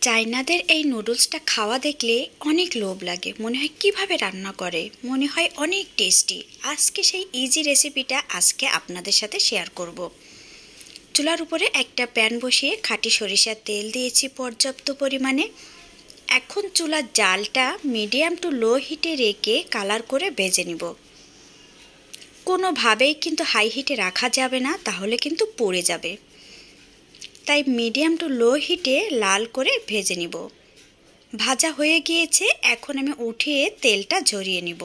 চায়নাদের এই নুডলসটা খাওয়া দেখলে অনেক লোভ লাগে। মনে হয় কিভাবে রান্না করে, মনে হয় অনেক টেস্টি। আজকে সেই ইজি রেসিপিটা আজকে আপনাদের সাথে শেয়ার করব। চুলার উপরে একটা প্যান বসিয়ে খাঁটি সরিষার তেল দিয়েছি পর্যাপ্ত পরিমাণে। এখন চুলার জালটা মিডিয়াম টু লো হিটে রেখে কালার করে ভেজে নিব। কোনোভাবেই কিন্তু হাই হিটে রাখা যাবে না, তাহলে কিন্তু পুড়ে যাবে। তাই মিডিয়াম টু লো হিটে লাল করে ভেজে নিব। ভাজা হয়ে গিয়েছে, এখন আমি উঠিয়ে তেলটা ঝরিয়ে নিব।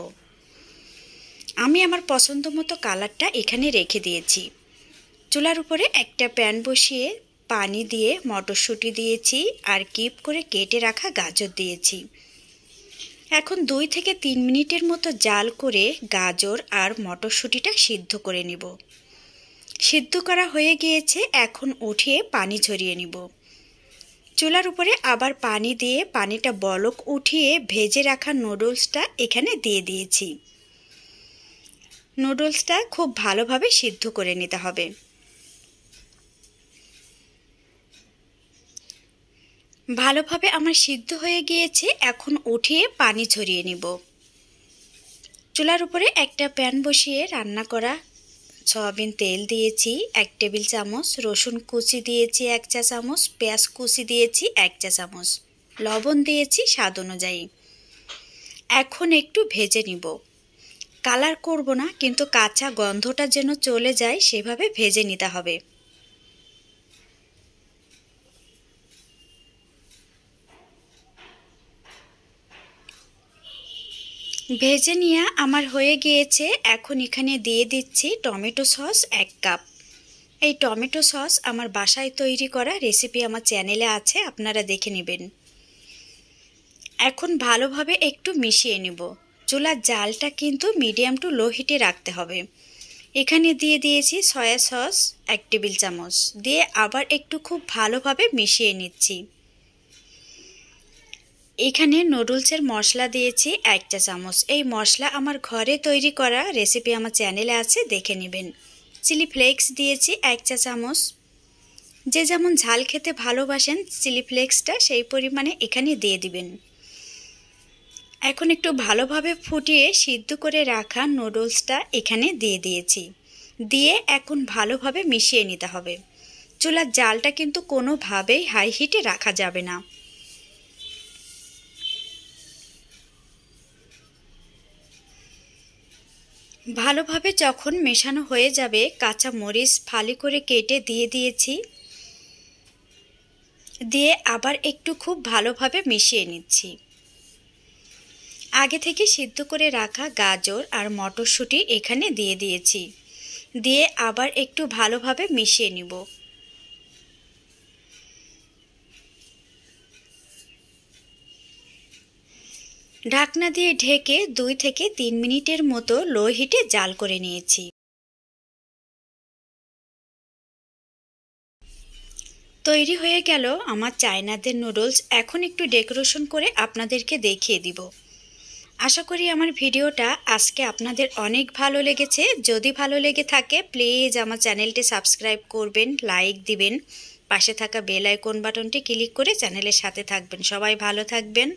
আমি আমার পছন্দ মতো কালারটা এখানে রেখে দিয়েছি। চুলার উপরে একটা প্যান বসিয়ে পানি দিয়ে মটরশুঁটি দিয়েছি আর কিপ করে কেটে রাখা গাজর দিয়েছি। এখন 2 থেকে 3 মিনিটের মতো জাল করে গাজর আর মটরশুঁটিটা সিদ্ধ করে নিব। সিদ্ধ করা হয়ে গিয়েছে, এখন উঠিয়ে পানি ঝরিয়ে নিব। চুলার উপরে আবার পানি দিয়ে পানিটা বলক উঠিয়ে ভেজে রাখা নুডলসটা এখানে দিয়ে দিয়েছি। নুডলসটা খুব ভালোভাবে সিদ্ধ করে নিতে হবে। ভালোভাবে আমার সিদ্ধ হয়ে গিয়েছে, এখন উঠিয়ে পানি ঝরিয়ে নিব। চুলার উপরে একটা প্যান বসিয়ে রান্না করা সয়াবিন তেল দিয়েছি 1 টেবিল চামচ, রসুন কুচি দিয়েছি 1 চা চামচ, পেঁয়াজ কুচি দিয়েছি 1 চা চামচ, লবণ দিয়েছি স্বাদ অনুযায়ী। এখন একটু ভেজে নিব। কালার করব না, কিন্তু কাঁচা গন্ধটা যেন চলে যায় সেভাবে ভেজে নিতে হবে। ভেজে নিয়ে আমার হয়ে গিয়েছে। এখন এখানে দিয়ে দিচ্ছি টমেটো সস 1 কাপ। এই টমেটো সস আমার বাসায় তৈরি করা রেসিপি, আমার চ্যানেলে আছে, আপনারা দেখে নেবেন। এখন ভালোভাবে একটু মিশিয়ে নেব। চুলার জালটা কিন্তু মিডিয়াম টু লো হিটে রাখতে হবে। এখানে দিয়ে দিয়েছি সয়া সস 1 টেবিল চামচ, দিয়ে আবার একটু খুব ভালোভাবে মিশিয়ে নিচ্ছি। এখানে নুডলসের মশলা দিয়েছি 1 চা চামচ। এই মশলা আমার ঘরে তৈরি করা রেসিপি, আমার চ্যানেলে আছে, দেখে নেবেন। চিলি ফ্লেক্স দিয়েছি 1 চা চামচ। যে যেমন ঝাল খেতে ভালোবাসেন চিলি ফ্লেক্সটা সেই পরিমাণে এখানে দিয়ে দিবেন। এখন একটু ভালোভাবে ফুটিয়ে সিদ্ধ করে রাখা নুডলসটা এখানে দিয়ে দিয়েছি। দিয়ে এখন ভালোভাবে মিশিয়ে নিতে হবে। চুলার জালটা কিন্তু কোনোভাবেই হাই হিটে রাখা যাবে না। ভালোভাবে যখন মেশানো হয়ে যাবে, কাঁচা মরিচ ফালি করে কেটে দিয়ে দিয়েছি। দিয়ে আবার একটু খুব ভালোভাবে মিশিয়ে নিচ্ছি। আগে থেকে সিদ্ধ করে রাখা গাজর আর মটরশুঁটি এখানে দিয়ে দিয়েছি। দিয়ে আবার একটু ভালোভাবে মিশিয়ে নিব। ঢাকনা দিয়ে ঢেকে 2 থেকে 3 মিনিটের মতো লো হিটে জাল করে নিয়েছি। তৈরি হয়ে গেল আমার চায়নাদের নুডলস। এখন একটু ডেকোরেশন করে আপনাদেরকে দেখিয়ে দিব। আশা করি আমার ভিডিওটা আজকে আপনাদের অনেক ভালো লেগেছে। যদি ভালো লেগে থাকে প্লিজ আমার চ্যানেলটি সাবস্ক্রাইব করবেন, লাইক দিবেন, পাশে থাকা বেল আইকন বাটনটি ক্লিক করে চ্যানেলের সাথে থাকবেন। সবাই ভালো থাকবেন।